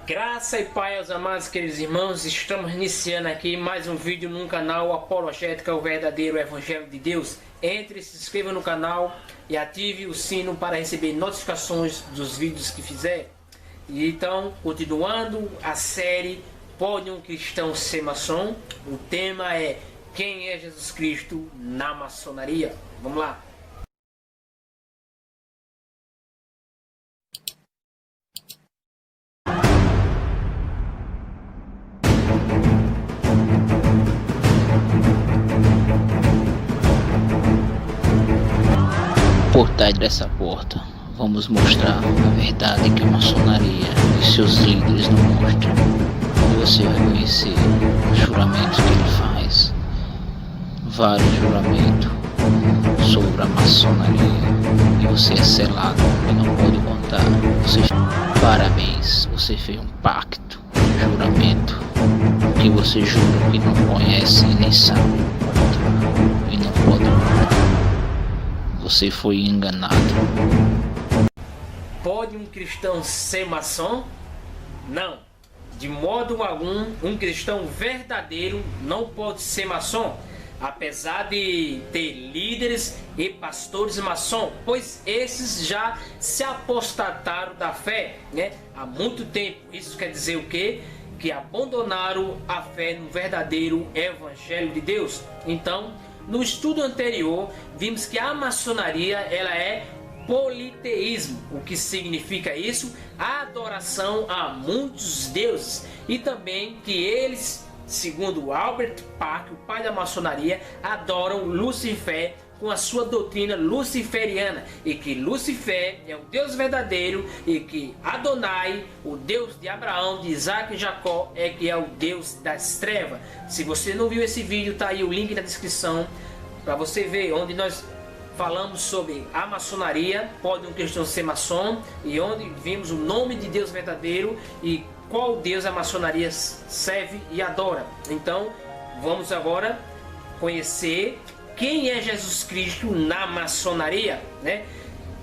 Graça e paz aos amados queridos irmãos, estamos iniciando aqui mais um vídeo no canal Apologética, o verdadeiro Evangelho de Deus. Entre, se inscreva no canal e ative o sino para receber notificações dos vídeos que fizer. E então, continuando a série Pode um Cristão Ser Maçom? O tema é Quem é Jesus Cristo na maçonaria? Vamos lá! Por trás dessa porta, vamos mostrar a verdade que a maçonaria e seus líderes não mostram. E você vai conhecer os juramentos que ele faz, vários juramentos sobre a maçonaria. E você é selado e não pode contar. Parabéns, você fez um pacto, um juramento, que você jura que não conhece e nem sabe e não pode contar. Você foi enganado. Pode um cristão ser maçom? Não. De modo algum, um cristão verdadeiro não pode ser maçom, apesar de ter líderes e pastores maçom, pois esses já se apostataram da fé, há muito tempo. Isso quer dizer o quê? Que abandonaram a fé no verdadeiro Evangelho de Deus. Então, no estudo anterior, vimos que a maçonaria ela é politeísmo. O que significa isso? A adoração a muitos deuses. E também que eles, segundo Albert Park, o pai da maçonaria, adoram Lucifer com a sua doutrina luciferiana, e que Lucifer é o Deus verdadeiro e que Adonai, o Deus de Abraão, de Isaac e Jacó, é que é o Deus das trevas. Se você não viu esse vídeo, tá aí o link na descrição para você ver, onde nós falamos sobre a maçonaria, pode um cristão ser maçom, e onde vimos o nome de Deus verdadeiro e qual Deus a maçonaria serve e adora. Então, vamos agora conhecer quem é Jesus Cristo na maçonaria,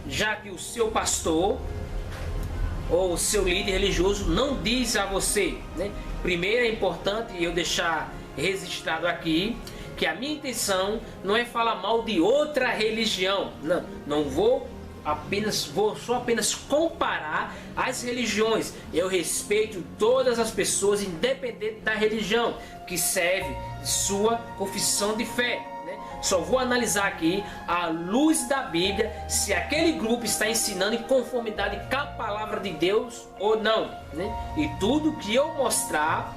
Já que o seu pastor ou o seu líder religioso não diz a você, Primeiro é importante eu deixar registrado aqui que a minha intenção não é falar mal de outra religião. Não vou só apenas comparar as religiões. Eu respeito todas as pessoas, independente da religião que serve de sua confissão de fé. Só vou analisar aqui, à luz da Bíblia, se aquele grupo está ensinando em conformidade com a palavra de Deus ou não. E tudo que eu mostrar,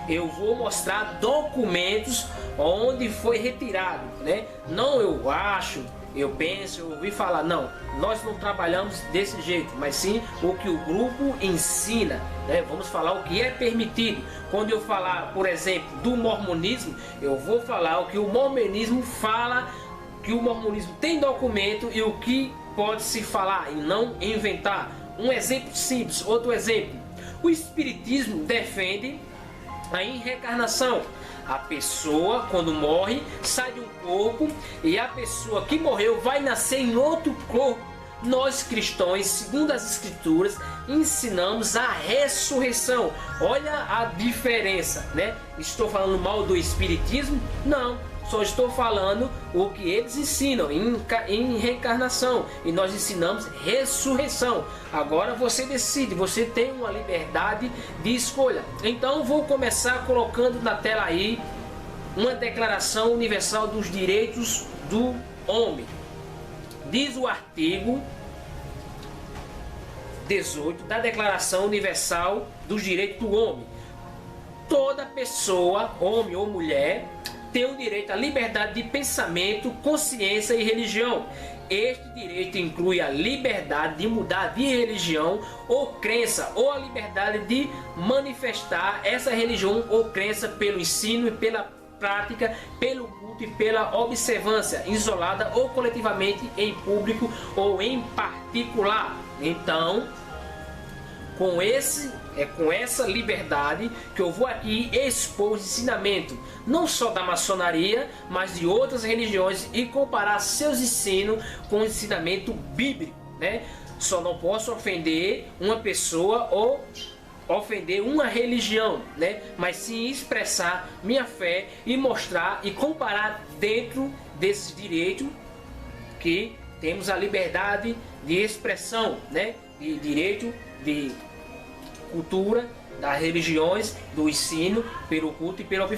eu vou mostrar documentos onde foi retirado. Não eu acho, eu penso, eu ouvi falar. Não, nós não trabalhamos desse jeito, mas sim o que o grupo ensina. Vamos falar o que é permitido. Quando eu falar, por exemplo, do mormonismo, eu vou falar o que o mormonismo fala, que o mormonismo tem documento e o que pode se falar e não inventar. Um exemplo simples, outro exemplo. O espiritismo defende a reencarnação. A pessoa, quando morre, sai de um corpo e a pessoa que morreu vai nascer em outro corpo. Nós cristãos, segundo as escrituras, ensinamos a ressurreição. Olha a diferença, Estou falando mal do espiritismo? Não, só estou falando o que eles ensinam em reencarnação, e nós ensinamos ressurreição. Agora você decide, você tem uma liberdade de escolha. Então vou começar colocando na tela aí uma Declaração Universal dos Direitos do Homem. Diz o artigo 18 da Declaração Universal dos Direitos do Homem: toda pessoa, homem ou mulher, tem o direito à liberdade de pensamento, consciência e religião. Este direito inclui a liberdade de mudar de religião ou crença, ou a liberdade de manifestar essa religião ou crença pelo ensino e pela prática, pelo culto e pela observância, isolada ou coletivamente, em público ou em particular. Então, com essa liberdade que eu vou aqui expor o ensinamento, não só da maçonaria, mas de outras religiões, e comparar seus ensinos com o ensinamento bíblico, Só não posso ofender uma pessoa ou ofender uma religião, né? Mas sim expressar minha fé e mostrar e comparar dentro desse direito que temos a liberdade de expressão, né? De direito de cultura, das religiões, do ensino, pelo culto e pela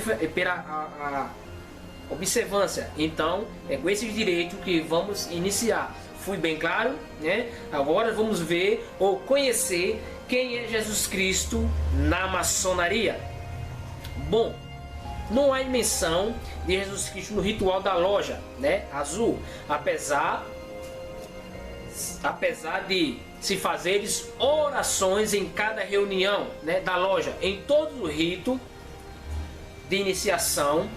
observância. Então, é com esses direitos que vamos iniciar. Fui bem claro, né? Agora vamos ver ou conhecer quem é Jesus Cristo na maçonaria. Bom, não há menção de Jesus Cristo no ritual da loja, né? Azul, apesar de se fazeres orações em cada reunião, né, da loja, em todo o rito de iniciação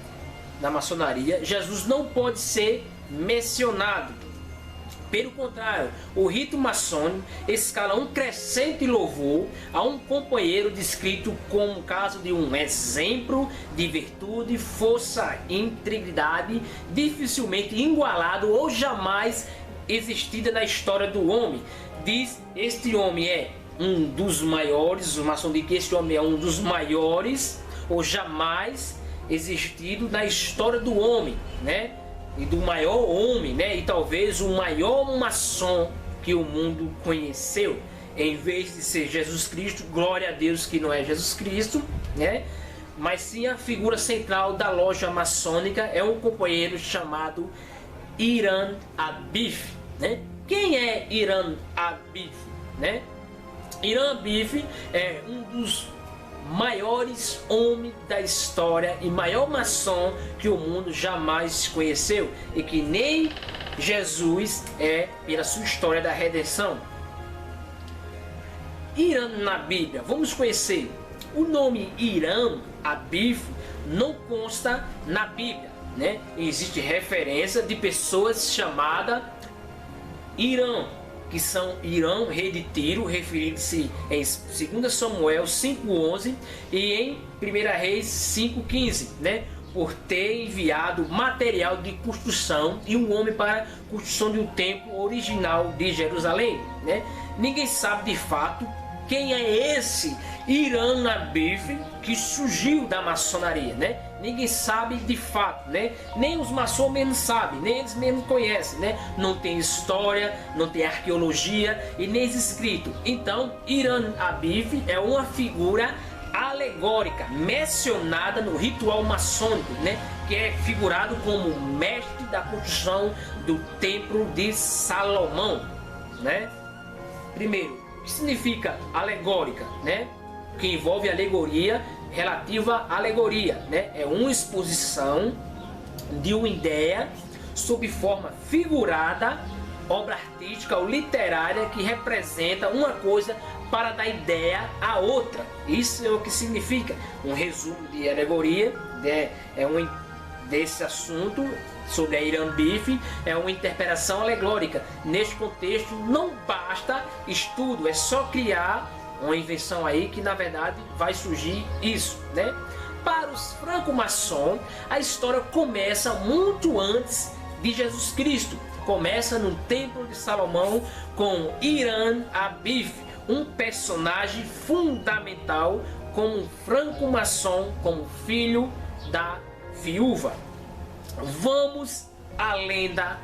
na maçonaria, Jesus não pode ser mencionado. Pelo contrário, o rito maçônico escala um crescente louvor a um companheiro descrito como caso de um exemplo de virtude, força e integridade dificilmente igualado ou jamais existida na história do homem. Diz, este homem é um dos maiores, o maçom diz que este homem é um dos maiores ou jamais existido na história do homem, né? E do maior homem, né? E talvez o maior maçom que o mundo conheceu. Em vez de ser Jesus Cristo, glória a Deus que não é Jesus Cristo, né? Mas sim a figura central da loja maçônica é um companheiro chamado Hiram Abif, né? Quem é Hiram Abif, né? Hiram Abif é um dos maiores homens da história e maior maçom que o mundo jamais conheceu e que nem Jesus é pela sua história da redenção. Hiram na Bíblia, vamos conhecer. O nome Hiram Abif não consta na Bíblia, né? Existe referência de pessoas chamadas Hiram, que são Hiram, rei de Tiro, referindo-se em 2 Samuel 5:11 e em 1 Reis 5:15, né? Por ter enviado material de construção e um homem para a construção de um templo original de Jerusalém, né? Ninguém sabe de fato quem é esse Hiram Abif que surgiu da maçonaria, né? Ninguém sabe de fato, né? Nem os maçons mesmo sabem, nem eles mesmos conhecem, né? Não tem história, não tem arqueologia e nem escrito. Então, Hiram Abif é uma figura alegórica mencionada no ritual maçônico, né? Que é figurado como mestre da construção do templo de Salomão, né? Primeiro, o que significa alegórica, né? Que envolve alegoria relativa à alegoria, né? É uma exposição de uma ideia sob forma figurada, obra artística ou literária que representa uma coisa para dar ideia a outra. Isso é o que significa um resumo de alegoria, desse assunto sobre a Hiram Abif, é uma interpretação alegórica. Neste contexto não basta estudo, é só criar uma invenção aí que na verdade vai surgir isso, né? Para os franco-maçons, a história começa muito antes de Jesus Cristo. Começa no Templo de Salomão com Hiram Abif, um personagem fundamental como um franco-maçom, como filho da viúva. Vamos à lenda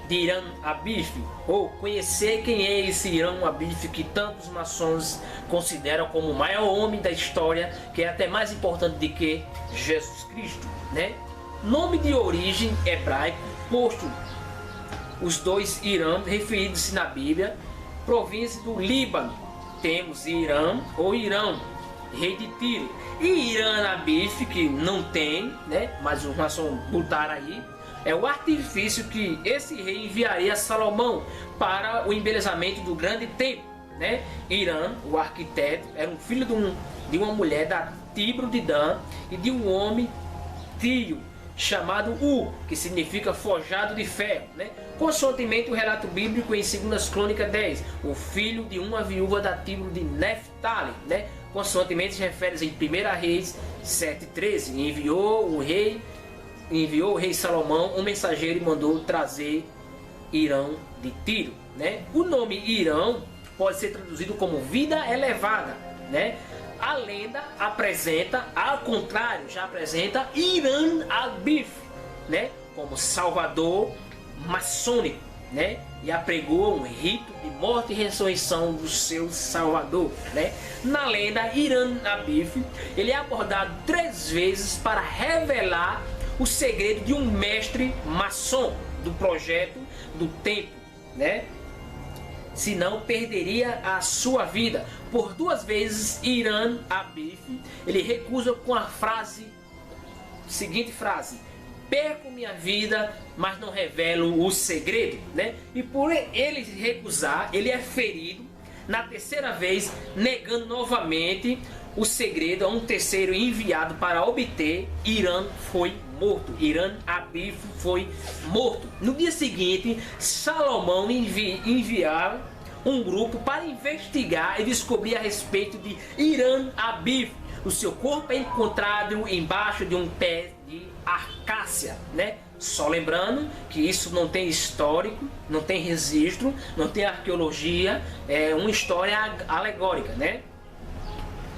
de Hiram Abif, ou conhecer quem é esse Hiram Abif que tantos maçons consideram como o maior homem da história, que é até mais importante do que Jesus Cristo, né? Nome de origem hebraico, posto os dois Hiram referidos na Bíblia, província do Líbano. Temos Hiram ou Irão, rei de Tiro, e Hiram Abif, que não tem, né? Mas os maçons botaram aí. É o artifício que esse rei enviaria a Salomão para o embelezamento do grande templo, né? Hiram, o arquiteto, era um filho de uma mulher da tribo de Dan e de um homem tio chamado que significa forjado de ferro, né? Consoantemente o relato bíblico em 2 Crônicas 10, o filho de uma viúva da tribo de Neftali, né? Consoantemente se refere em 1 Reis 7:13, enviou o rei Salomão um mensageiro e mandou trazer Hiram de Tiro, né? O nome Hiram pode ser traduzido como vida elevada, né? a lenda apresenta, ao contrário, já apresenta Irã al-Bif, né, como salvador maçônico, né, e apregou um rito de morte e ressurreição do seu salvador, né. Na lenda, Irã al-Bif, ele é abordado 3 vezes para revelar o segredo de um mestre maçom do projeto do templo, né, senão perderia a sua vida. Por 2 vezes, Irã al-Bif, ele recusa com a seguinte frase: perco minha vida, mas não revelo o segredo, né? E por ele recusar, ele é ferido na 3ª vez, negando novamente o segredo a um terceiro enviado para obter. Irã foi morto. Irã al-Bif foi morto. No dia seguinte, Salomão enviava um grupo para investigar e descobrir a respeito de Irã al-Bif. O seu corpo é encontrado embaixo de um pé de acácia, né? Só lembrando que isso não tem histórico, não tem registro, não tem arqueologia, é uma história alegórica, né?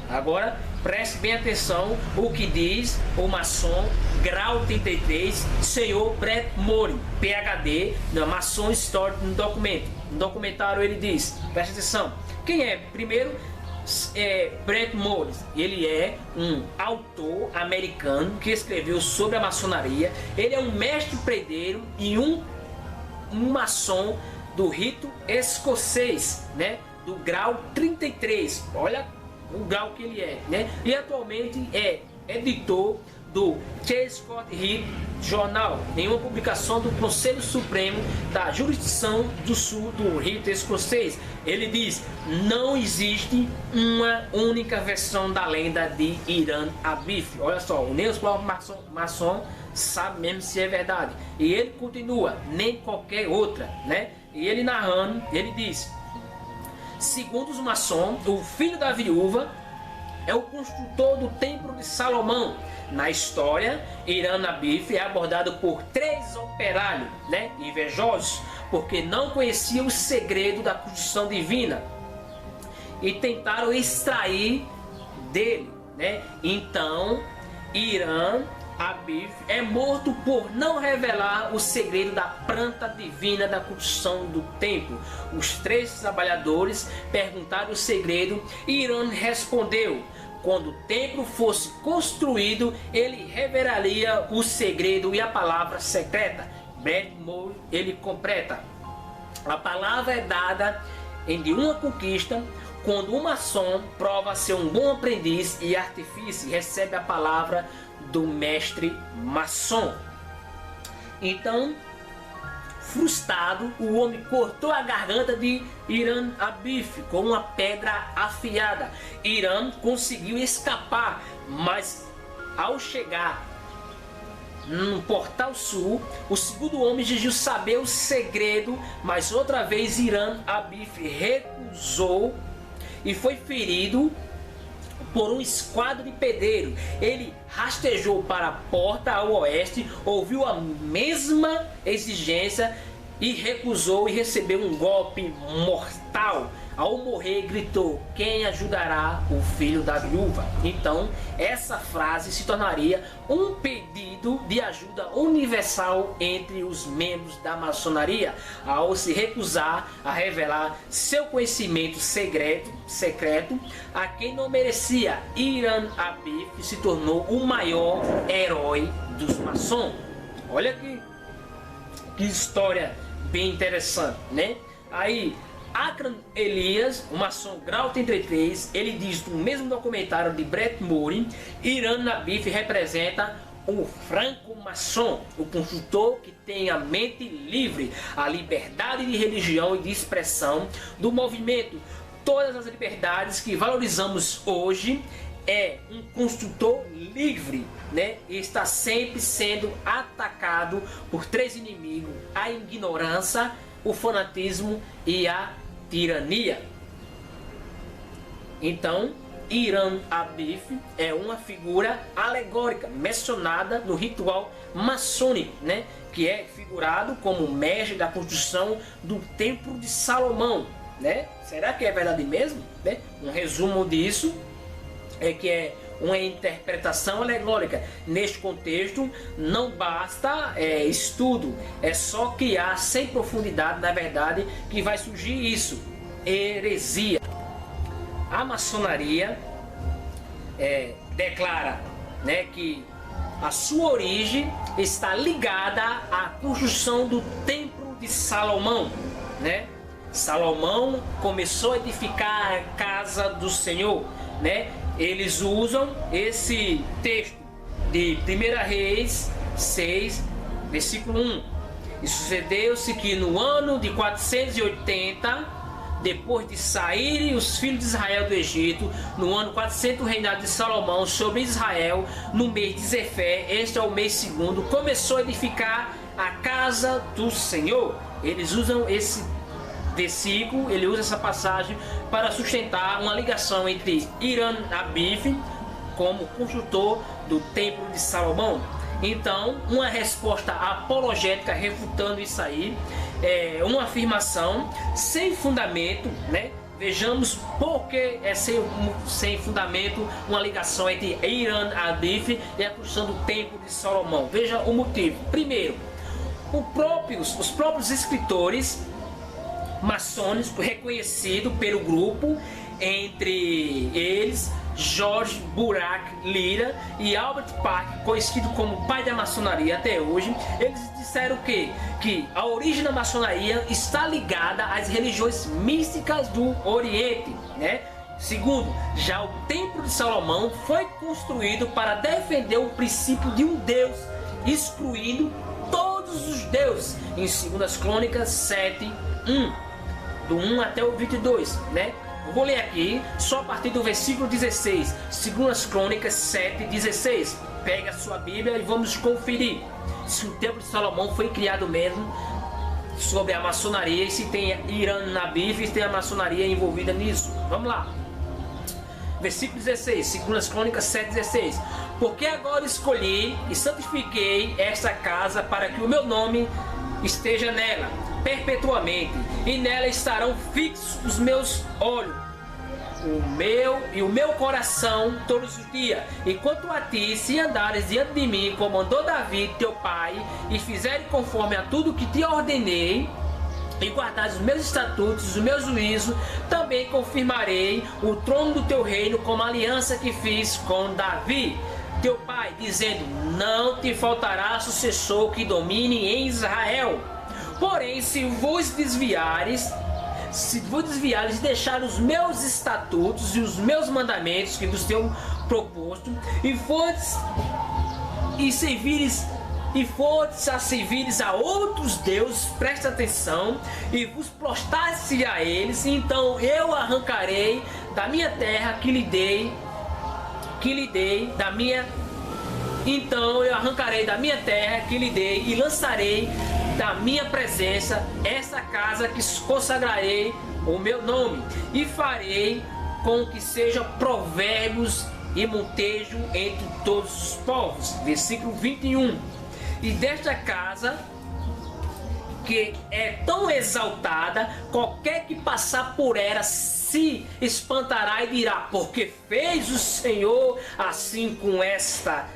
Agora preste bem atenção o que diz o maçom grau 33, senhor Brett Morin, PhD, na Maçom Story, no documento. No documentário ele diz, preste atenção, quem é? Primeiro, Brett Morin, ele é um autor americano que escreveu sobre a maçonaria. Ele é um mestre predeiro e um maçom do rito escocês, né, do grau 33. Olha o grau que ele é, né? E atualmente é editor do Scott Rite Journal, em uma publicação do Conselho Supremo da Jurisdição do Sul do Rito Escocês. Ele diz: não existe uma única versão da lenda de Irã al-Bif. Olha só, nem os próprios maçom sabe mesmo se é verdade. E ele continua, nem qualquer outra, né? E ele narrando, ele diz: segundo os maçons, o filho da viúva é o construtor do Templo de Salomão. Na história, Irã al-Bif é abordado por 3 operários, né, invejosos, porque não conheciam o segredo da construção divina e tentaram extrair dele, né? Então, Irã al-Bif é morto por não revelar o segredo da planta divina da construção do templo. Os 3 trabalhadores perguntaram o segredo e Irã respondeu: quando o templo fosse construído, ele revelaria o segredo e a palavra secreta. Brett Morin, ele completa: a palavra é dada em de uma conquista quando um maçom prova ser um bom aprendiz e artífice, recebe a palavra do mestre maçom. Então, frustrado, o homem cortou a garganta de Irã al-Bif com uma pedra afiada. Irã conseguiu escapar, mas ao chegar no portal sul, o segundo homem exigiu saber o segredo, mas outra vez Irã al-Bif recusou e foi ferido por um esquadro de pedreiro. Ele rastejou para a porta ao oeste, ouviu a mesma exigência e recusou e recebeu um golpe mortal. Ao morrer, gritou: quem ajudará o filho da viúva? Então, essa frase se tornaria um pedido de ajuda universal entre os membros da maçonaria, ao se recusar a revelar seu conhecimento secreto a quem não merecia. Irã al-Bif se tornou o maior herói dos maçons. Olha que história bem interessante, né? Aí Akram Elias, o maçom grau 33, ele diz no mesmo documentário de Brett Morin: Irã al-Bif representa o franco-maçom, o construtor que tem a mente livre, a liberdade de religião e de expressão do movimento. Todas as liberdades que valorizamos hoje, é um construtor livre, né? E está sempre sendo atacado por 3 inimigos: a ignorância, o fanatismo e a tirania. Então, Irã al-Bif é uma figura alegórica mencionada no ritual maçônico, né? Que é figurado como mestre da construção do Templo de Salomão, né? Será que é verdade mesmo, né? Um resumo disso que é uma interpretação alegórica. Neste contexto, não basta estudo, é só criar sem profundidade, na verdade, que vai surgir isso, heresia. A maçonaria declara, né, que a sua origem está ligada à construção do Templo de Salomão, né? Salomão começou a edificar a casa do Senhor, né? Eles usam esse texto de 1 Reis 6, versículo 1. E sucedeu-se que no ano de 480, depois de saírem os filhos de Israel do Egito, no ano 400 do reinado de Salomão sobre Israel, no mês de Zefé, este é o mês segundo, começou a edificar a casa do Senhor. Eles usam esse versículo, ele usa essa passagem para sustentar uma ligação entre Hiram Abif como construtor do Templo de Salomão. Então, uma resposta apologética refutando isso aí, uma afirmação sem fundamento, né? Vejamos por que é sem fundamento uma ligação entre Hiram Abif e a construção do Templo de Salomão. Veja o motivo. Primeiro, os próprios escritores maçônico reconhecido pelo grupo, entre eles George Burack Lira e Albert Park, conhecido como pai da maçonaria até hoje. Eles disseram que a origem da maçonaria está ligada às religiões místicas do Oriente, né? Segundo, já o Templo de Salomão foi construído para defender o princípio de um Deus, excluindo todos os deuses, em 2 Crônicas 7:1. Do 1 até o 22, né? Eu vou ler aqui só a partir do versículo 16, 2 Crônicas 7:16. Pega a sua Bíblia e vamos conferir se o Templo de Salomão foi criado mesmo sobre a maçonaria e se tem Hiram Abif e se tem a maçonaria envolvida nisso. Vamos lá. Versículo 16, 2 Crônicas 7:16. Porque agora escolhi e santifiquei esta casa para que o meu nome esteja nela perpetuamente, e nela estarão fixos os meus olhos, o meu coração todos os dias. E quanto a ti, se andares diante de mim, como andou Davi teu pai, e fizeres conforme a tudo que te ordenei, e guardares os meus estatutos, os meus juízos, também confirmarei o trono do teu reino, como a aliança que fiz com Davi teu pai, dizendo: não te faltará sucessor que domine em Israel. Porém, se vos desviares e deixar os meus estatutos e os meus mandamentos que vos tenho proposto, e fores a servires a outros deuses, presta atenção, e vos prostraste a eles, então eu arrancarei da minha terra que lhe dei e lançarei da minha presença essa casa que consagrarei o meu nome, e farei com que seja provérbios e montejo entre todos os povos. Versículo 21. E desta casa, que é tão exaltada, qualquer que passar por ela se espantará e dirá: porque fez o Senhor assim com esta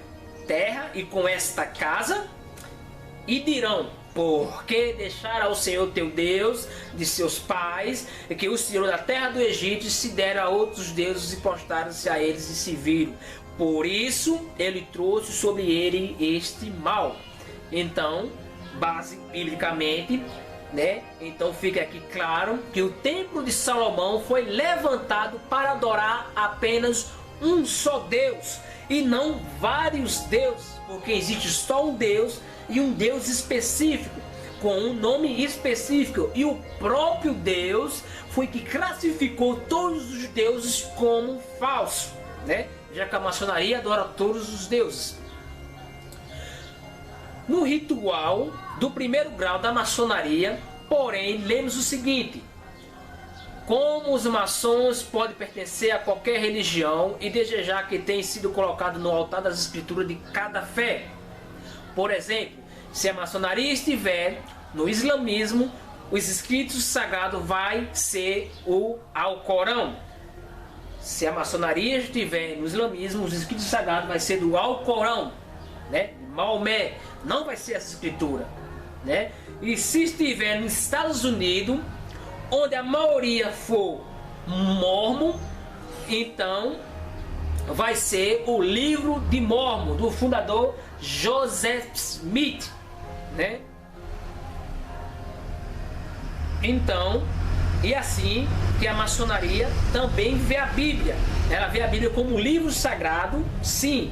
terra e com esta casa? E dirão: porque deixara ao Senhor teu Deus de seus pais, e que o Senhor da terra do Egito se dera a outros deuses e postaram-se a eles e se viram. Por isso ele trouxe sobre ele este mal. Então, biblicamente, né? Então fica aqui claro que o Templo de Salomão foi levantado para adorar apenas um só Deus e não vários deuses, porque existe só um Deus e um Deus específico, com um nome específico, e o próprio Deus foi que classificou todos os deuses como falso, né? Já que a maçonaria adora todos os deuses. No ritual do primeiro grau da maçonaria, porém, lemos o seguinte: como os maçons podem pertencer a qualquer religião e desejar que tenha sido colocado no altar das escrituras de cada fé. Por exemplo, se a maçonaria estiver no islamismo, os escritos sagrados vai ser o Alcorão. Se a maçonaria estiver no islamismo, os escritos sagrados vai ser do Alcorão, né? Maomé, não vai ser essa escritura, né? E se estiver nos Estados Unidos, onde a maioria for Mormon, então vai ser o livro de Mormon do fundador Joseph Smith, né? Então, e assim que a maçonaria também vê a Bíblia. Ela vê a Bíblia como um livro sagrado, sim,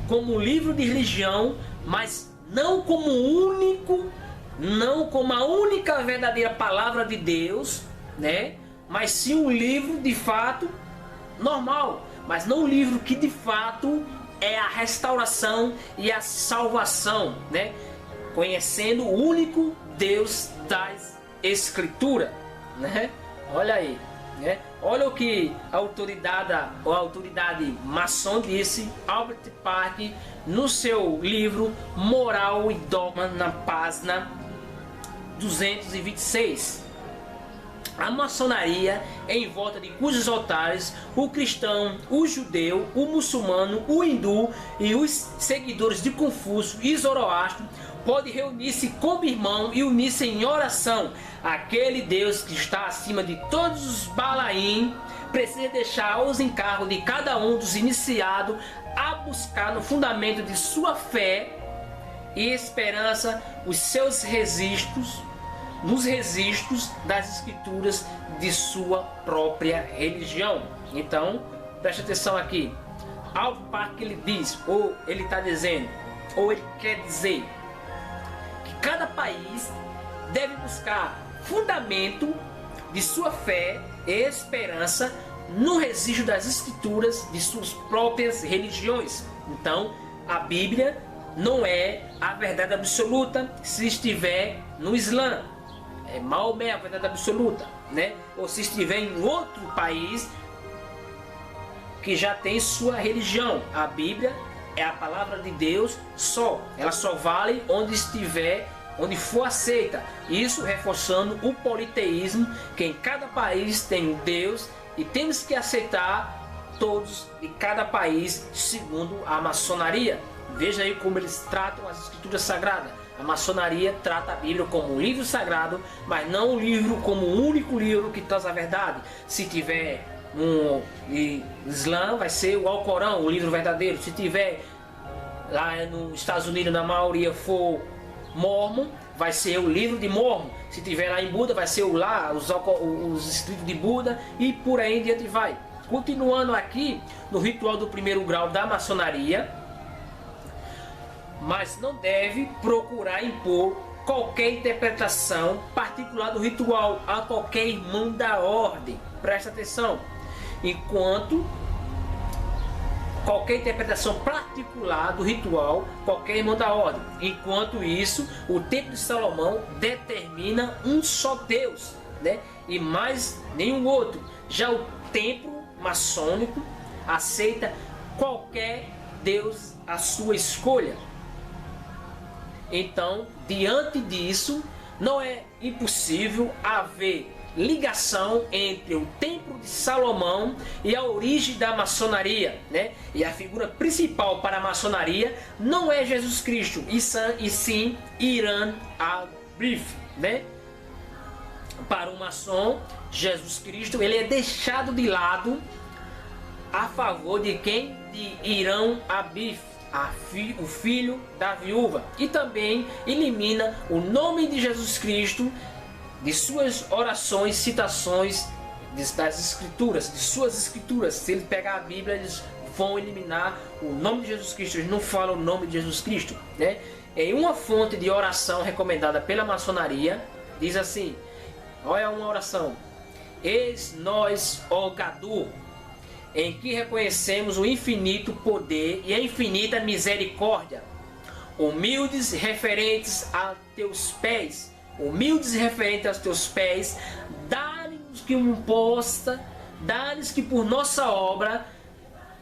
como um livro de religião, mas não como único, não como a única verdadeira palavra de Deus, né? Mas sim um livro de fato normal, mas não um livro que de fato é a restauração e a salvação, né? Conhecendo o único Deus das Escrituras, né? Olha aí, né? Olha o que a autoridade maçom disse, Albert Park, no seu livro Moral e Dogma, na página 226. A maçonaria é em volta de cujos altares o cristão, o judeu, o muçulmano, o hindu e os seguidores de Confúcio e Zoroastro pode reunir-se como irmão e unir-se em oração. Aquele Deus que está acima de todos os Balaim precisa deixar os encargos de cada um dos iniciados a buscar no fundamento de sua fé e esperança os seus registros, nos registros das escrituras de sua própria religião. Então, preste atenção aqui. Ao par que ele diz, ou ele está dizendo, ou ele quer dizer, que cada país deve buscar fundamento de sua fé e esperança no registro das escrituras de suas próprias religiões. Então, a Bíblia não é a verdade absoluta se estiver no Islã. É Maomé a verdade absoluta, né? Ou se estiver em outro país que já tem sua religião. A Bíblia é a palavra de Deus só. Ela só vale onde estiver, onde for aceita. Isso reforçando o politeísmo, que em cada país tem um Deus e temos que aceitar todos e cada país segundo a maçonaria. Veja aí como eles tratam as escrituras sagradas. A maçonaria trata a Bíblia como um livro sagrado, mas não um livro como o único livro que traz a verdade. Se tiver no Islã, vai ser o Alcorão, o livro verdadeiro. Se tiver lá nos Estados Unidos, na maioria for Mormon, vai ser o livro de Mormon. Se tiver lá em Buda, vai ser os escritos de Buda, e por aí em diante vai. Continuando aqui no ritual do primeiro grau da maçonaria, mas não deve procurar impor qualquer interpretação particular do ritual a qualquer irmão da ordem. Presta atenção. Enquanto qualquer interpretação particular do ritual, qualquer irmão da ordem. Enquanto isso, o Templo de Salomão determina um só Deus, né? E mais nenhum outro. Já o templo maçônico aceita qualquer Deus à sua escolha. Então, diante disso, não é impossível haver ligação entre o Templo de Salomão e a origem da maçonaria, né? E a figura principal para a maçonaria não é Jesus Cristo, e sim Hiram Abiff, né? Para o maçom, Jesus Cristo ele é deixado de lado a favor de quem? De Hiram Abiff, o filho da viúva, e também elimina o nome de Jesus Cristo de suas orações, citações das escrituras, de suas escrituras. Se ele pegar a Bíblia, eles vão eliminar o nome de Jesus Cristo, eles não falam o nome de Jesus Cristo, né? Em uma fonte de oração recomendada pela maçonaria, diz assim, olha uma oração: eis nós, ó Gadu, em que reconhecemos o infinito poder e a infinita misericórdia, humildes referentes a teus pés, dá-lhes que dá-lhes que por nossa obra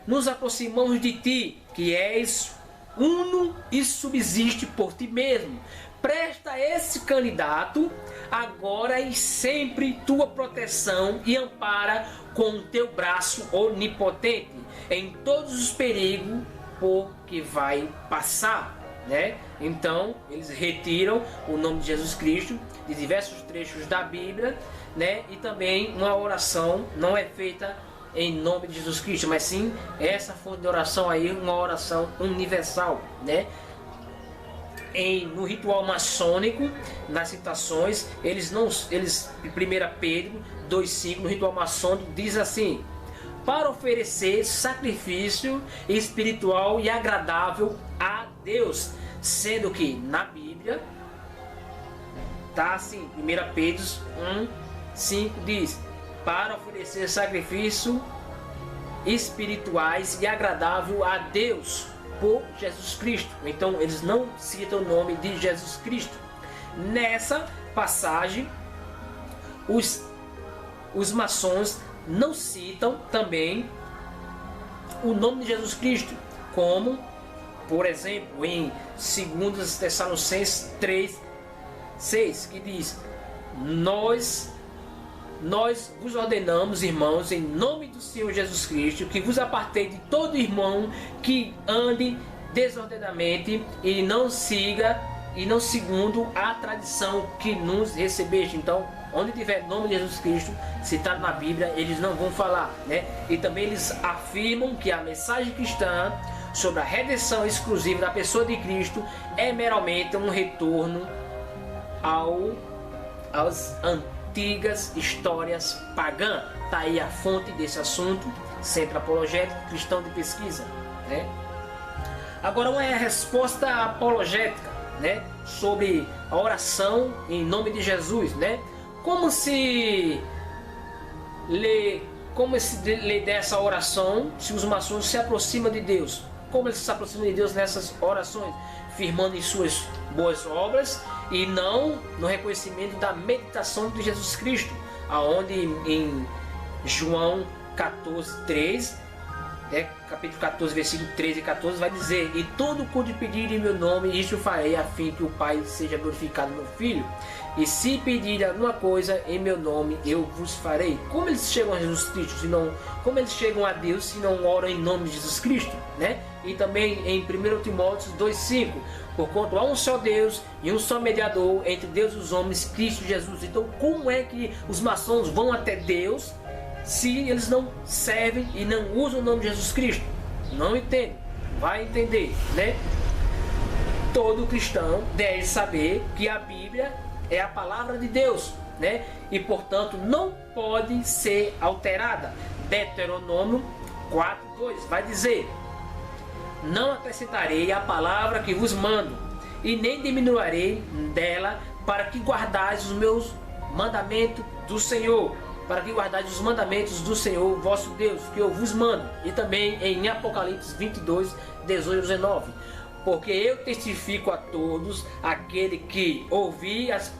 nos aproximamos de ti, que és uno e subsiste por ti mesmo. Presta a esse candidato agora e sempre tua proteção e ampara com o teu braço onipotente em todos os perigos por que vai passar, né? Então eles retiram o nome de Jesus Cristo de diversos trechos da Bíblia, né? E também uma oração não é feita em nome de Jesus Cristo, mas sim essa fonte de oração aí, uma oração universal, né? No ritual maçônico, nas citações, eles 1 Pedro 2,5, no ritual maçônico diz assim: para oferecer sacrifício espiritual e agradável a Deus, sendo que na Bíblia tá assim, 1 Pedro 1,5 diz: para oferecer sacrifício espirituais e agradável a Deus por Jesus Cristo. Então eles não citam o nome de Jesus Cristo. Nessa passagem, os maçons não citam também o nome de Jesus Cristo, como, por exemplo, em 2 Tessalonicenses 3:6, que diz: nós vos ordenamos, irmãos, em nome do Senhor Jesus Cristo, que vos apartei de todo irmão que ande desordenadamente e não segundo a tradição que nos recebeste. Então, onde tiver nome de Jesus Cristo citado na Bíblia, eles não vão falar, né? E também eles afirmam que a mensagem cristã sobre a redenção exclusiva da pessoa de Cristo é meramente um retorno às antigas histórias pagãs. Tá aí a fonte desse assunto, Centro Apologético Cristão de Pesquisa, né? Agora, uma resposta apologética, né, sobre a oração em nome de Jesus, né? Como se lê dessa oração se os maçons se aproximam de Deus? Como eles se aproximam de Deus nessas orações? Firmando em suas boas obras e não no reconhecimento da meditação de Jesus Cristo, aonde em João 14:3, capítulo 14, versículo 13 e 14, vai dizer: e todo quanto pedir em meu nome, isso farei, a fim que o Pai seja glorificado no Filho. E se pedir alguma coisa em meu nome, eu vos farei. Como eles chegam a Jesus Cristo, como eles chegam a Deus se não oram em nome de Jesus Cristo, né? E também em 1 Timóteo 2,5, porquanto há um só Deus e um só mediador entre Deus e os homens, Cristo Jesus. Então, como é que os maçons vão até Deus se eles não servem e não usam o nome de Jesus Cristo? Não entende? Vai entender, né? Todo cristão deve saber que a Bíblia é a palavra de Deus, né? E portanto não pode ser alterada. Deuteronômio 4:2 vai dizer: não acrescentarei a palavra que vos mando, e nem diminuirei dela, para que guardais os meus mandamentos do Senhor, para que guardais os mandamentos do Senhor vosso Deus, que eu vos mando. E também em Apocalipse 22:18-19, porque eu testifico a todos aquele que ouvir as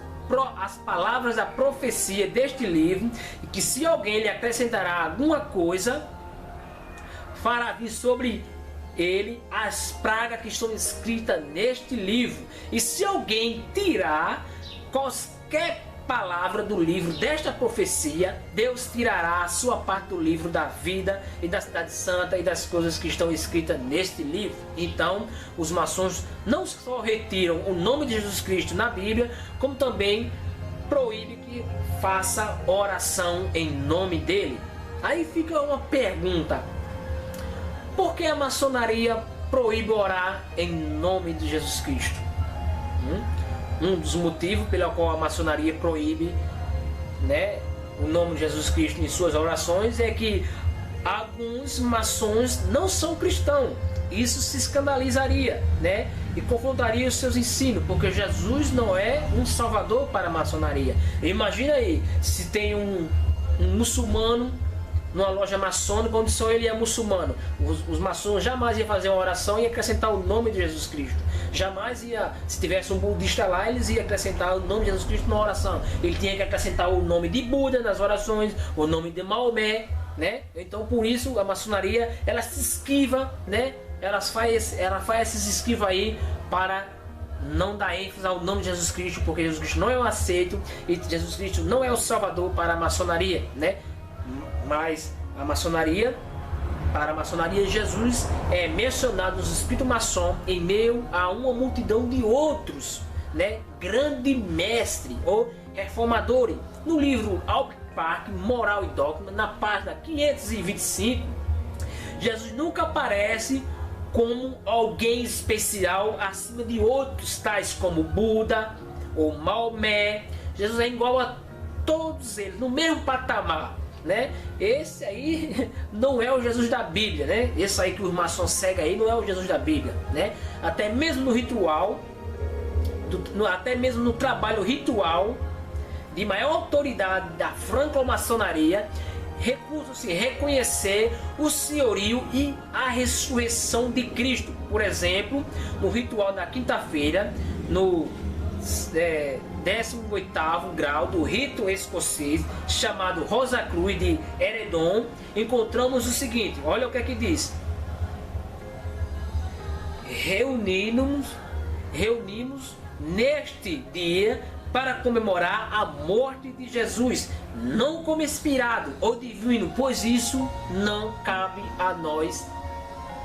palavras da profecia deste livro, e que se alguém lhe acrescentará alguma coisa, fará vir sobre ele as pragas que estão escritas neste livro. E se alguém tirar qualquer palavra do livro desta profecia, Deus tirará a sua parte do livro da vida e da cidade santa e das coisas que estão escritas neste livro. Então, os maçons não só retiram o nome de Jesus Cristo na Bíblia, como também proíbe que faça oração em nome dele. Aí fica uma pergunta: por que a maçonaria proíbe orar em nome de Jesus Cristo? Um dos motivos pelo qual a maçonaria proíbe, né, o nome de Jesus Cristo em suas orações é que alguns maçons não são cristãos. Isso se escandalizaria, né, e confrontaria os seus ensinos, porque Jesus não é um salvador para a maçonaria. Imagina aí, se tem um muçulmano numa loja maçônica onde só ele é muçulmano, os maçons jamais iam fazer uma oração e acrescentar o nome de Jesus Cristo. Jamais ia, se tivesse um budista lá, eles iam acrescentar o nome de Jesus Cristo na oração. Ele tinha que acrescentar o nome de Buda nas orações, o nome de Maomé, né? Então por isso a maçonaria ela se esquiva, né, ela faz esses esquivos aí para não dar ênfase ao nome de Jesus Cristo, porque Jesus Cristo não é o aceito e Jesus Cristo não é o salvador para a maçonaria, né? Mas a maçonaria, para a maçonaria, Jesus é mencionado nos espíritos maçom em meio a uma multidão de outros, né, grande mestre ou reformadores. No livro Albert Park, Moral e Dogma, na página 525, Jesus nunca aparece como alguém especial acima de outros, tais como Buda ou Maomé. Jesus é igual a todos eles, no mesmo patamar, né? Esse aí não é o Jesus da Bíblia, né? Esse aí que os maçons seguem aí não é o Jesus da Bíblia, né? Até mesmo no ritual, até mesmo no trabalho ritual de maior autoridade da franco-maçonaria, recusam-se a reconhecer o senhorio e a ressurreição de Cristo. Por exemplo, no ritual da quinta-feira, no 18º grau do rito escocês, chamado Rosa Cruz de Heredon, encontramos o seguinte, olha o que é que diz: reunimos neste dia para comemorar a morte de Jesus, não como inspirado ou divino, pois isso não cabe a nós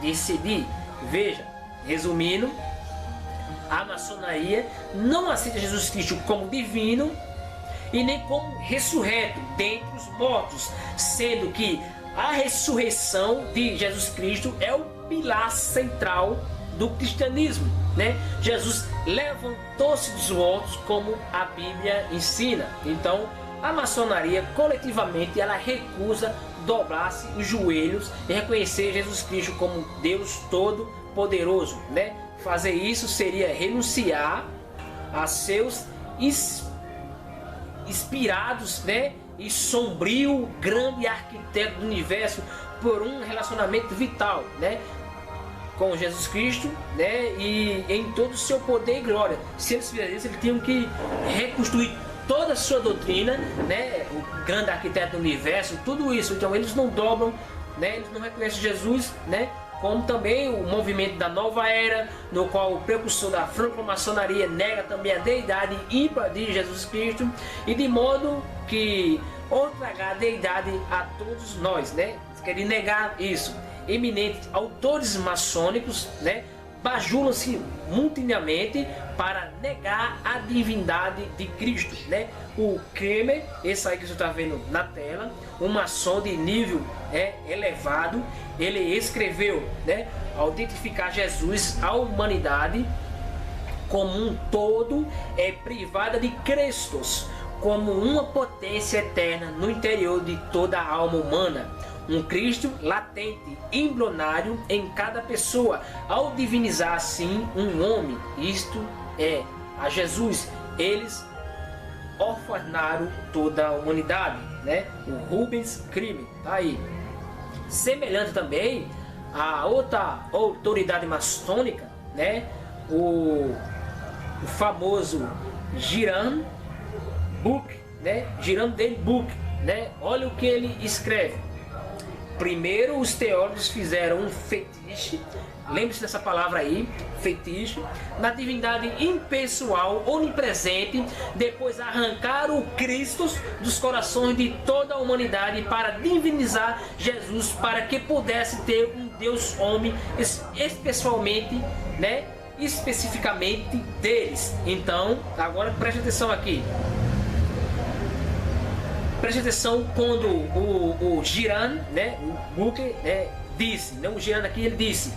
decidir. Veja, resumindo, a maçonaria não aceita Jesus Cristo como divino e nem como ressurreto dentre os mortos, sendo que a ressurreição de Jesus Cristo é o pilar central do cristianismo, né? Jesus levantou-se dos mortos, como a Bíblia ensina. Então, a maçonaria coletivamente ela recusa dobrar-se os joelhos e reconhecer Jesus Cristo como Deus todo-poderoso, né? Fazer isso seria renunciar a seus inspirados, né, e sombrio grande arquiteto do universo por um relacionamento vital, né, com Jesus Cristo, né, e em todo o seu poder e glória. Se eles fizerem isso, eles tinham que reconstruir toda a sua doutrina, né, o grande arquiteto do universo, tudo isso. Então eles não dobram, né, eles não reconhecem Jesus, né, como também o movimento da nova era, no qual o precursor da franco-maçonaria nega também a deidade ímpar de Jesus Cristo, e de modo que outorgar a deidade a todos nós, né, querem negar isso. Eminentes autores maçônicos, né, bajulam-se multidamente para negar a divindade de Cristo, né? O Kremer, esse aí que você está vendo na tela, um maçom de nível elevado, ele escreveu, né, ao identificar Jesus, a humanidade como um todo é privada de Cristos, como uma potência eterna no interior de toda a alma humana. Um Cristo latente, embrionário em cada pessoa, ao divinizar assim um homem, isto é, a Jesus. Eles orfanaram toda a humanidade, né? O Rubens Crime, tá aí. Semelhante também a outra autoridade maçônica, né? O famoso Giran Book, né? Giran Daily Book, né? Olha o que ele escreve. Primeiro, os teólogos fizeram um fetiche, lembre-se dessa palavra aí, fetiche, na divindade impessoal, onipresente. Depois arrancaram o Cristo dos corações de toda a humanidade para divinizar Jesus, para que pudesse ter um Deus homem, especialmente, né, especificamente deles. Então, agora preste atenção aqui. Preste atenção quando o Giran, né, o Booker, disse, não, o Giran aqui ele disse,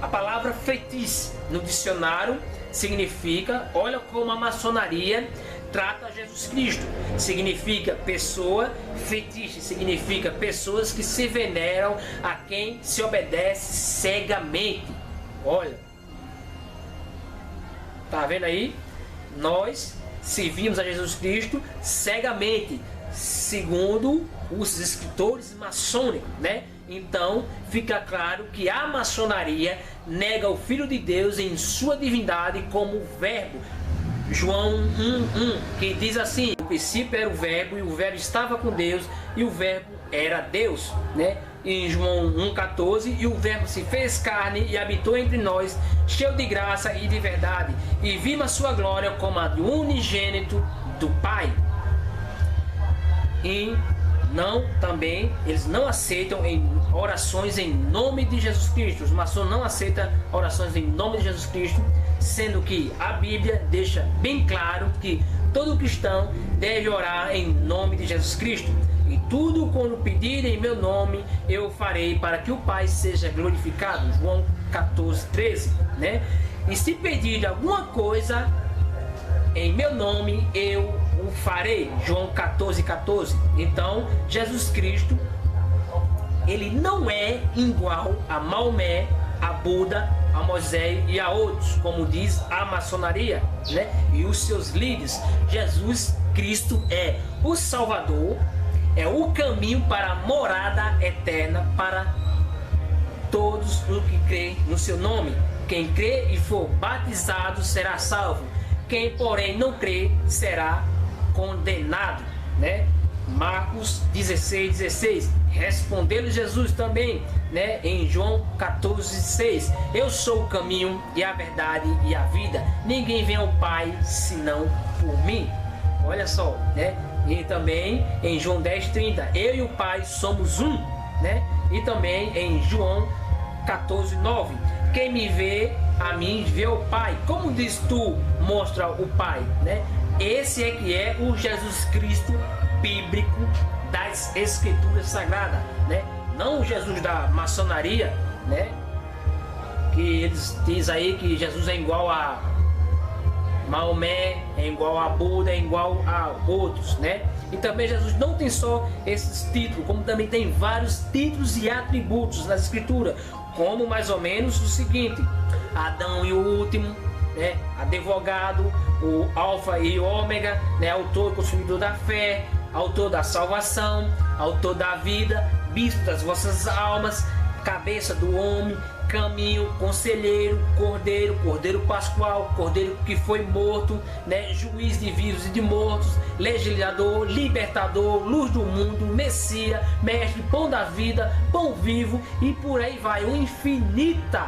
a palavra fetiche no dicionário significa, olha como a maçonaria trata Jesus Cristo, significa pessoa, fetiche significa pessoas que se veneram a quem se obedece cegamente. Olha, tá vendo aí? Nós servimos a Jesus Cristo cegamente, segundo os escritores maçônicos, né? Então fica claro que a maçonaria nega o Filho de Deus em sua divindade como verbo. João 1:1, que diz assim: no princípio era o verbo, e o verbo estava com Deus, e o verbo era Deus, né? em João 1,14, e o verbo se fez carne e habitou entre nós, cheio de graça e de verdade, e vimos a sua glória como a do unigênito do Pai. E não, também, eles não aceitam orações em nome de Jesus Cristo. Os maçons não aceitam orações em nome de Jesus Cristo, sendo que a Bíblia deixa bem claro que todo cristão deve orar em nome de Jesus Cristo. E tudo quando pedirem em meu nome, eu farei para que o Pai seja glorificado. João 14:13, né? E se pedir alguma coisa em meu nome, eu o farei. João 14:14. Então, Jesus Cristo, ele não é igual a Maomé, a Buda, a Moisés e a outros, como diz a maçonaria, né? E os seus líderes. Jesus Cristo é o Salvador, é o caminho para a morada eterna para todos os que creem no seu nome. Quem crê e for batizado será salvo. Quem, porém, não crê será condenado, né? Marcos 16:16. Respondeu Jesus também, né? Em João 14:6. Eu sou o caminho e a verdade e a vida. Ninguém vem ao Pai senão por mim. Olha só, né? E também em João 10:30. Eu e o Pai somos um, né? E também em João 14:9. Quem me vê a mim vê o Pai. Como diz tu, mostra o Pai, né? Esse é que é o Jesus Cristo bíblico das Escrituras Sagradas, né? Não o Jesus da maçonaria, né? Que eles dizem aí que Jesus é igual a Maomé, é igual a Buda, é igual a outros, né? E também Jesus não tem só esses títulos, como também tem vários títulos e atributos nas Escrituras, como mais ou menos o seguinte: Adão e o último, né? Advogado, o Alfa e Ômega, né? Autor e consumidor da fé, autor da salvação, autor da vida, bispo das vossas almas, cabeça do homem, caminho, conselheiro, cordeiro pascual, cordeiro que foi morto, né? Juiz de vivos e de mortos, legislador, libertador, luz do mundo, Messias, mestre, pão da vida, pão vivo, e por aí vai, um infinita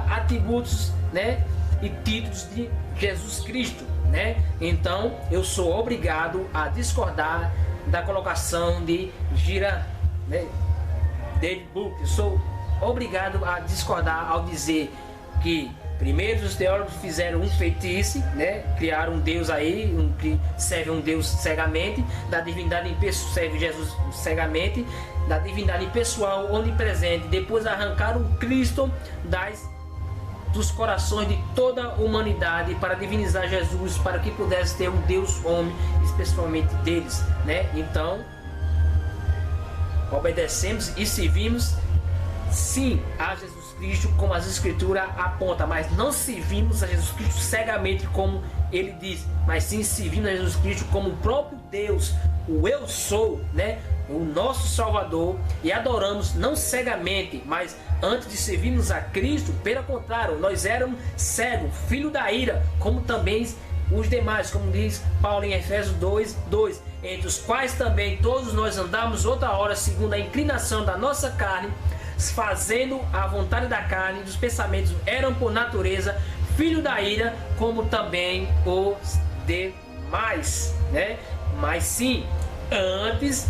atributos, né? E títulos de Jesus Cristo, né? Então eu sou obrigado a discordar da colocação de David Book. Eu sou obrigado a discordar ao dizer que primeiro os teólogos fizeram um feitiço, né? Criaram um Deus aí, que serve um Deus cegamente, da divindade em pessoa serve Jesus cegamente, da divindade pessoal onipresente. Depois arrancaram Cristo dos corações de toda a humanidade para divinizar Jesus, para que pudesse ter um Deus homem, especialmente deles, né? Então obedecemos e servimos sim a Jesus Cristo como as Escrituras apontam, mas não servimos a Jesus Cristo cegamente como ele diz, mas sim servimos a Jesus Cristo como o próprio Deus, o eu sou, né? O nosso Salvador, e adoramos não cegamente, mas antes de servirmos a Cristo, pelo contrário, nós éramos cegos, filho da ira, como também os demais, como diz Paulo em Efésios 2:2, entre os quais também todos nós andamos outra hora segundo a inclinação da nossa carne, fazendo a vontade da carne, dos pensamentos eram por natureza filho da ira, como também os demais, né? Mas sim, antes,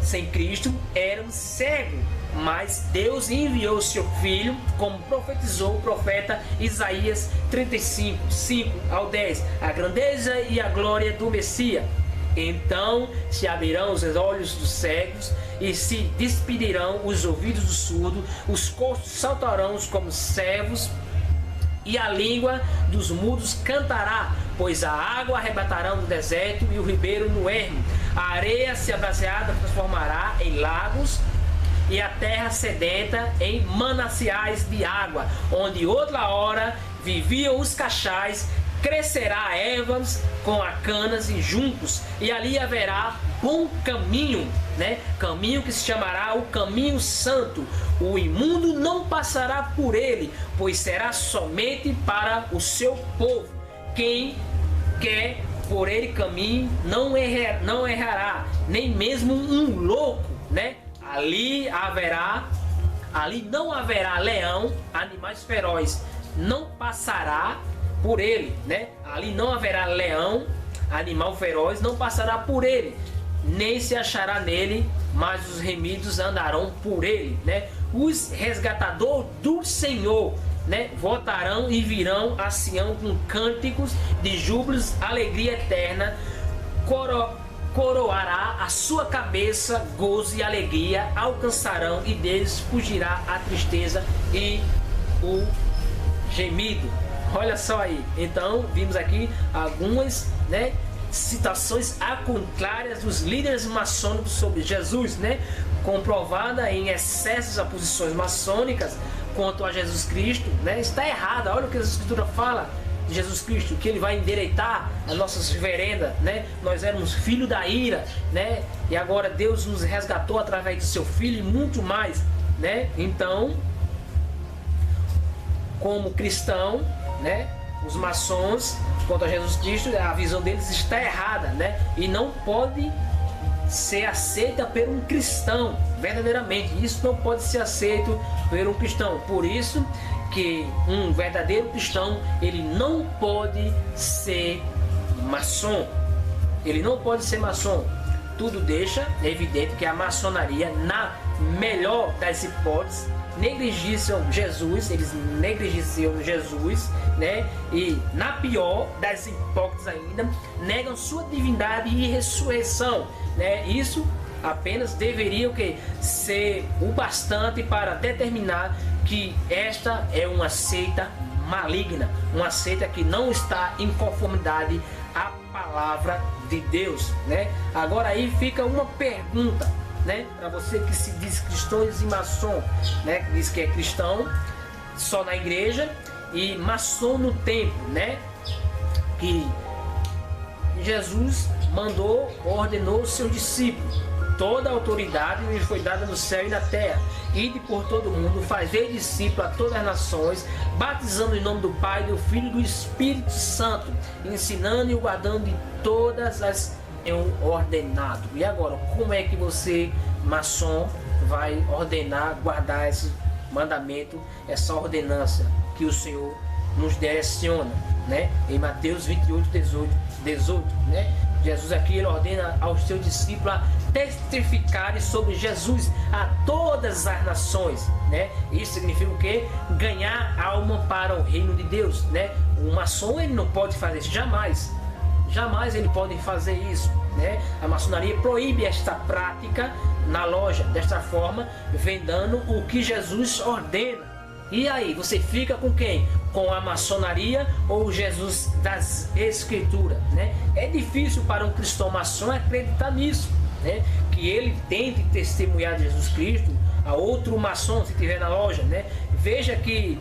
sem Cristo, éramos cegos, mas Deus enviou seu Filho, como profetizou o profeta Isaías 35:5-10, a grandeza e a glória do Messias. Então se abrirão os olhos dos cegos e se despedirão os ouvidos dos surdos, os coxos saltarão como servos, e a língua dos mudos cantará, pois a água arrebatarão no deserto e o ribeiro no ermo. A areia se abraseada transformará em lagos, e a terra sedenta em mananciais de água, onde outra hora viviam os cachais, crescerá ervas com canas e juncos, e ali haverá bom caminho, né? Caminho que se chamará o caminho santo. O imundo não passará por ele, pois será somente para o seu povo. Quem quer por ele caminho não errará, nem mesmo um louco, né? ali não haverá leão, animais ferozes, não passará por ele, né? Ali não haverá leão, animal feroz, não passará por ele, nem se achará nele, mas os remidos andarão por ele, né? Os resgatadores do Senhor, né, voltarão e virão a Sião com cânticos de júbilos, alegria eterna, coroará a sua cabeça, gozo e alegria alcançarão, e deles fugirá a tristeza e o gemido. Olha só aí, então vimos aqui algumas, né, citações contrárias dos líderes maçônicos sobre Jesus, né, comprovada em excessos a posições maçônicas quanto a Jesus Cristo, né, está errada. Olha o que a Escritura fala de Jesus Cristo, que ele vai endireitar as nossas veredas, né? Nós éramos filho da ira, né? E agora Deus nos resgatou através de seu Filho e muito mais, né? Então, como cristão, né, os maçons quanto a Jesus Cristo, a visão deles está errada, né? E não pode ser aceita por um cristão, verdadeiramente. Isso não pode ser aceito por um cristão. Por isso que um verdadeiro cristão, ele não pode ser maçom. Ele não pode ser maçom. Tudo deixa evidente que a maçonaria, na melhor das hipóteses, negligenciam Jesus, eles negligenciam Jesus, né? E na pior das hipóteses ainda, negam sua divindade e ressurreição, né? Isso apenas deveria ser o bastante para determinar que esta é uma seita maligna, uma seita que não está em conformidade à palavra de Deus, né? Agora aí fica uma pergunta, né, para você que se diz cristãos e maçom, né, que diz que é cristão só na igreja e maçom no templo, né, que Jesus ordenou aos seus discípulos: toda a autoridade me foi dada no céu e na terra. Ide por todo mundo, fazer discípulo a todas as nações, batizando em nome do Pai, do Filho e do Espírito Santo, ensinando e guardando de todas as ordenado. E agora, como é que você, maçom, vai ordenar, guardar esse mandamento, essa ordenança que o Senhor nos direciona, né? Em Mateus 28, 18, né? Jesus aqui, ele ordena aos seus discípulos a testificarem sobre Jesus a todas as nações, né? Isso significa o quê? Ganhar alma para o reino de Deus, né? O maçom, ele não pode fazer isso, jamais ele pode fazer isso, né? A maçonaria proíbe esta prática na loja, desta forma, vendando o que Jesus ordena. E aí, você fica com quem? Com a maçonaria ou o Jesus das Escrituras, né? É difícil para um cristão maçom acreditar nisso, né? Que ele tente testemunhar de Jesus Cristo a outro maçom, se estiver na loja, né? Veja que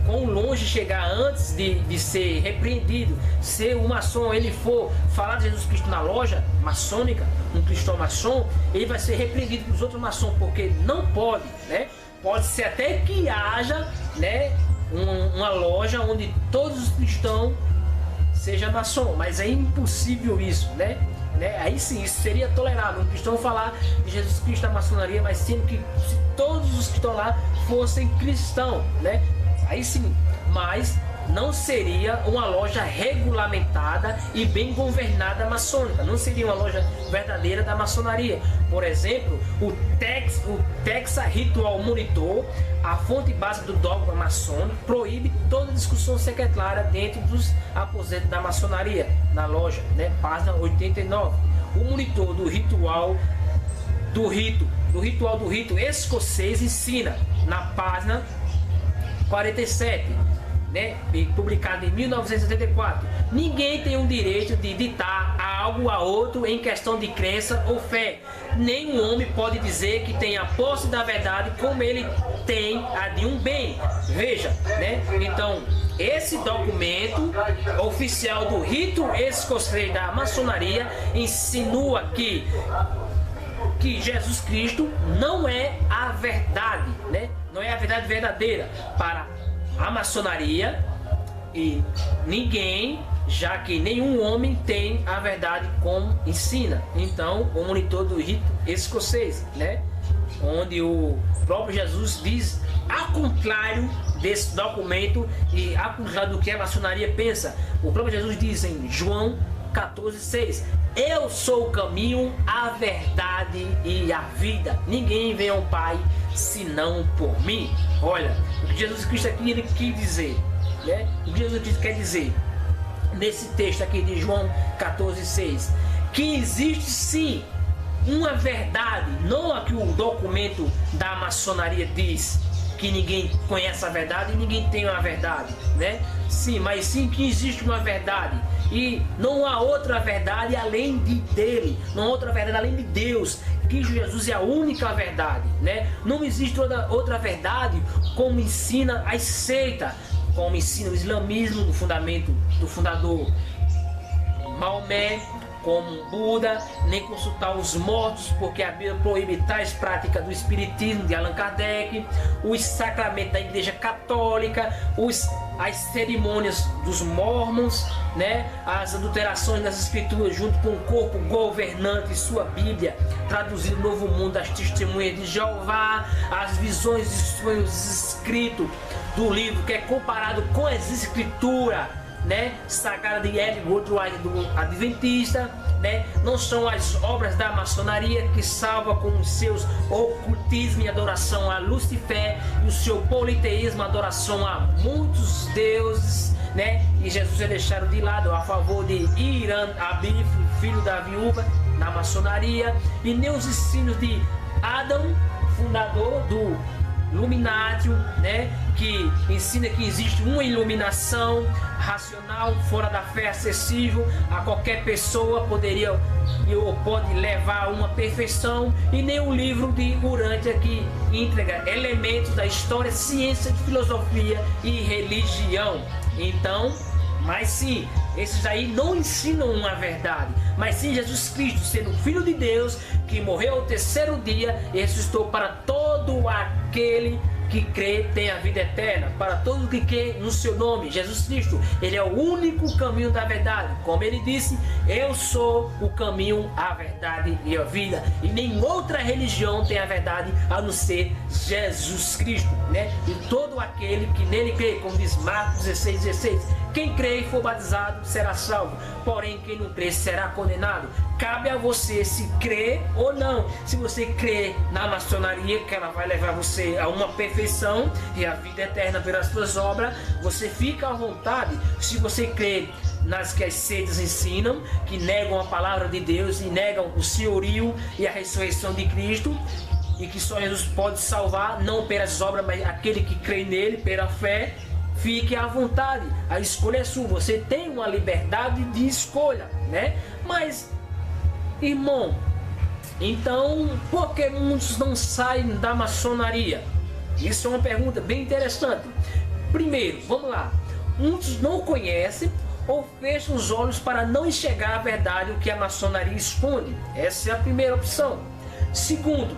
quão longe chegar antes de ser repreendido. Se o maçom ele for falar de Jesus Cristo na loja maçônica, um cristão maçom, ele vai ser repreendido pelos outros maçons, porque não pode, né? Pode ser até que haja, né, uma loja onde todos os cristãos sejam maçom, mas é impossível isso, né? Aí sim, isso seria tolerável, um cristão falar de Jesus Cristo na maçonaria, mas sendo que se todos os que estão lá fossem cristãos, né? Aí sim, mas não seria uma loja regulamentada e bem governada maçônica, não seria uma loja verdadeira da maçonaria. Por exemplo, o Texas Ritual Monitor, a fonte básica do dogma maçônico, proíbe toda discussão secretária dentro dos aposentos da maçonaria, na loja, né? Página 89. O monitor do ritual do rito escocês ensina, na página 47, né, publicado em 1974, ninguém tem o direito de ditar algo a outro em questão de crença ou fé. Nenhum homem pode dizer que tem a posse da verdade como ele tem a de um bem. Veja, né? Então, esse documento oficial do rito escocês da maçonaria insinua que Jesus Cristo não é a verdade, né? Não é a verdade verdadeira para a maçonaria e ninguém, já que nenhum homem tem a verdade como ensina. Então, o monitor do rito escocês, né? onde o próprio Jesus diz, ao contrário desse documento e ao contrário do que a maçonaria pensa. O próprio Jesus diz em João 14,6: eu sou o caminho, a verdade e a vida. Ninguém vem ao Pai senão por mim. Olha, o que Jesus Cristo aqui ele quis dizer, né? O que Jesus Cristo quer dizer nesse texto aqui de João 14,6, que existe sim uma verdade, não a que o documento da maçonaria diz, que ninguém conhece a verdade e ninguém tem a verdade, né? Sim, mas sim que existe uma verdade e não há outra verdade além dele, não há outra verdade além de Deus. Cristo Jesus é a única verdade, né? Não existe outra verdade como ensina a seita, como ensina o islamismo, do fundador Maomé, como Buda, nem consultar os mortos, porque a Bíblia proíbe tais práticas do espiritismo de Allan Kardec, os sacramentos da Igreja Católica, as cerimônias dos mormons, né? As adulterações das escrituras junto com o corpo governante e sua Bíblia, traduzido no Novo Mundo, as testemunhas de Jeová, as visões e sonhos escritos do livro que é comparado com as escrituras, né, sagrada de Ed Woodward do Adventista, né? Não são as obras da maçonaria que salva com os seus ocultismo e adoração a Lucifer e o seu politeísmo, adoração a muitos deuses, né? E Jesus é deixado de lado a favor de Irã Abif, filho da viúva, na maçonaria, e nem os ensinos de Adão, fundador do Illuminati, né, que ensina que existe uma iluminação racional fora da fé, acessível a qualquer pessoa, poderia ou pode levar a uma perfeição, e nem o livro de Urântia, que entrega elementos da história, ciência, filosofia e religião. Então, mas sim, esses aí não ensinam uma verdade, mas sim Jesus Cristo sendo Filho de Deus, que morreu ao terceiro dia e ressuscitou para todo aquele que crê tem a vida eterna, para todo que crê no seu nome. Jesus Cristo, ele é o único caminho da verdade, como ele disse, eu sou o caminho, a verdade e a vida, e nem outra religião tem a verdade a não ser Jesus Cristo, né? E todo aquele que nele crê, como diz Marcos 16,16, quem crê e for batizado será salvo, porém quem não crê será condenado. Cabe a você se crer ou não. Se você crê na maçonaria, que ela vai levar você a uma perfeição e a vida eterna pelas suas obras, você fica à vontade. Se você crê nas que as seitas ensinam, que negam a palavra de Deus e negam o senhorio e a ressurreição de Cristo, e que só Jesus pode salvar, não pelas obras, mas aquele que crê nele, pela fé, fique à vontade. A escolha é sua, você tem uma liberdade de escolha, né? Mas, irmão, então por que muitos não saem da maçonaria? Isso é uma pergunta bem interessante. Primeiro, vamos lá, muitos não conhecem ou fecham os olhos para não enxergar a verdade, o que a maçonaria esconde. Essa é a primeira opção. Segundo,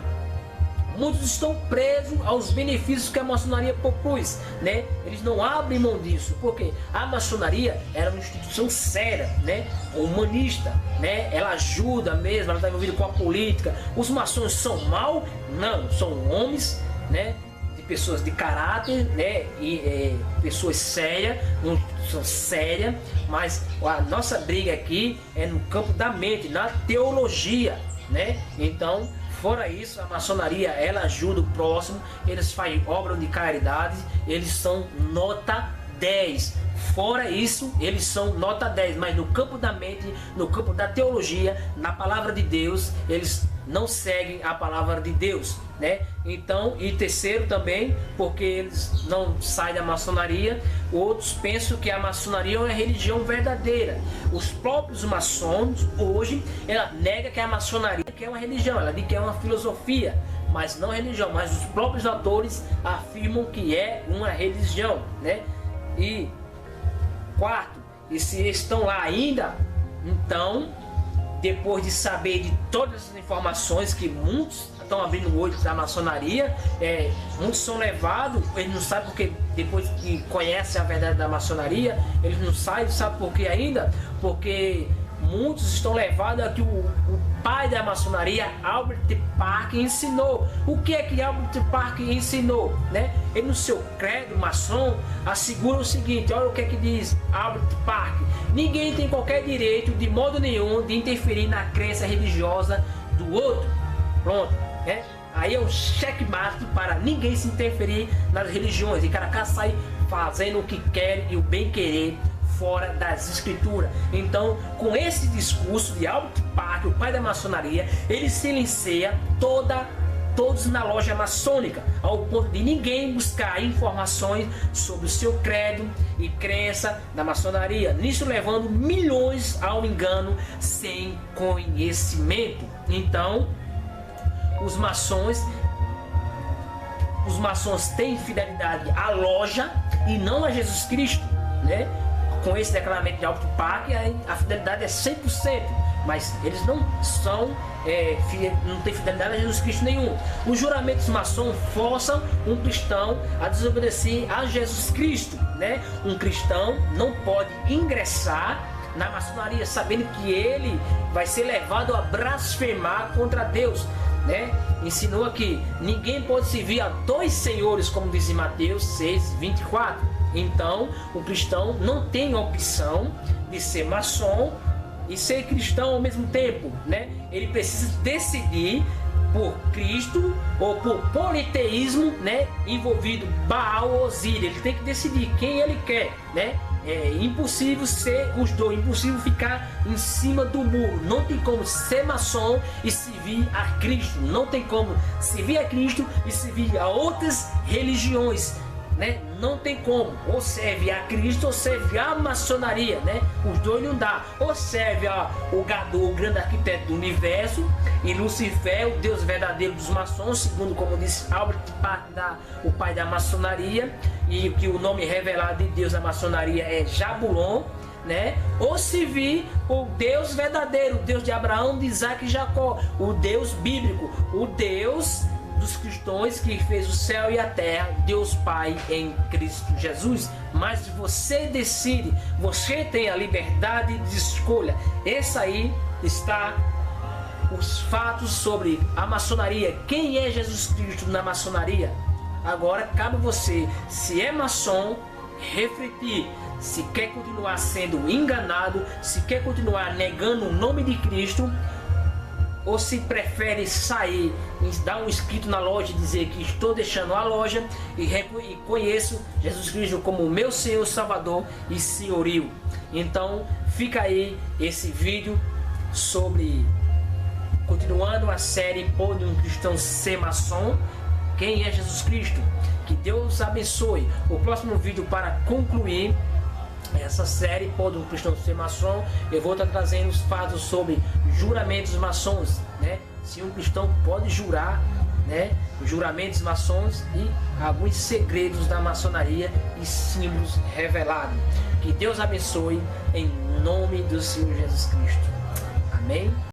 muitos estão presos aos benefícios que a maçonaria propôs, né? Eles não abrem mão disso, porque a maçonaria era uma instituição séria, né? Humanista, né? Ela ajuda mesmo, ela está envolvida com a política. Os maçons são mal? Não, são homens, né? De pessoas de caráter, né? E pessoas sérias, uma instituição séria, mas a nossa briga aqui é no campo da mente, na teologia, né? Então, fora isso, a maçonaria, ela ajuda o próximo, eles fazem obra de caridade, eles são nota 10. Fora isso, eles são nota 10, mas no campo da mente, no campo da teologia, na palavra de Deus, eles não seguem a palavra de Deus, né? Então, e terceiro também, porque eles não saem da maçonaria, outros pensam que a maçonaria é uma religião verdadeira. Os próprios maçons, hoje, ela nega que a maçonaria é uma religião, ela diz que é uma filosofia, mas não religião, mas os próprios autores afirmam que é uma religião, né? E quarto, e se estão lá ainda, então, depois de saber de todas essas informações que muitos estão abrindo o olho da maçonaria, muitos são levados, eles não sabem porque depois que conhecem a verdade da maçonaria, eles não sabem por que ainda? Porque muitos estão levados a que o pai da maçonaria, Albert Park, ensinou. O que é que Albert Park ensinou, né? Ele, no seu credo maçom, assegura o seguinte: olha o que é que diz Albert Park: ninguém tem qualquer direito, de modo nenhum, de interferir na crença religiosa do outro. Pronto, né? Aí é um checkmate para ninguém se interferir nas religiões e cada sai fazendo o que quer e o bem querer fora das escrituras. Então, com esse discurso de Albert Park, o pai da maçonaria, ele silencia todos na loja maçônica, ao ponto de ninguém buscar informações sobre o seu credo e crença da maçonaria, nisso levando milhões ao engano sem conhecimento. Então, os maçons têm fidelidade à loja e não a Jesus Cristo, né? Com esse declaramento de Albert Park, a fidelidade é 100%, mas eles não têm fidelidade a Jesus Cristo nenhum. Os juramentos maçons forçam um cristão a desobedecer a Jesus Cristo, né? Um cristão não pode ingressar na maçonaria sabendo que ele vai ser levado a blasfemar contra Deus, né? Ensinou aqui: ninguém pode servir a dois senhores, como diz em Mateus 6:24. Então, o cristão não tem opção de ser maçom e ser cristão ao mesmo tempo, né? Ele precisa decidir por Cristo ou por politeísmo, né? Envolvido Baal ou Osíris. Ele tem que decidir quem ele quer, né? É impossível ser os dois, impossível ficar em cima do muro. Não tem como ser maçom e servir a Cristo. Não tem como servir a Cristo e servir a outras religiões, né? Não tem como. Ou serve a Cristo ou serve a maçonaria, né? Os dois não dá. Ou serve o Gadol, o grande arquiteto do universo, e Lucifer, o Deus verdadeiro dos maçons, segundo como disse Albert Park, o pai da maçonaria, e que o nome revelado de Deus da maçonaria é Jabulon, né? Ou servir o Deus verdadeiro, o Deus de Abraão, de Isaac e Jacó, o Deus bíblico, o Deus dos cristãos que fez o céu e a terra, Deus Pai em Cristo Jesus. Mas você decide, você tem a liberdade de escolha. Esse aí está os fatos sobre a maçonaria. Quem é Jesus Cristo na maçonaria? Agora cabe você, se é maçom, refletir se quer continuar sendo enganado, se quer continuar negando o nome de Cristo, ou se prefere sair e dar um escrito na loja e dizer que estou deixando a loja e conheço Jesus Cristo como meu Senhor, Salvador e Senhorio. Então fica aí esse vídeo sobre, continuando a série Pode um Cristão Ser Maçom? Quem é Jesus Cristo? Que Deus abençoe. O próximo vídeo, para concluir essa série Pode um Cristão Ser Maçom, eu vou estar trazendo os fatos sobre juramentos maçons, né? Se um cristão pode jurar, né? Juramentos maçons e alguns segredos da maçonaria e símbolos revelados. Que Deus abençoe em nome do Senhor Jesus Cristo. Amém?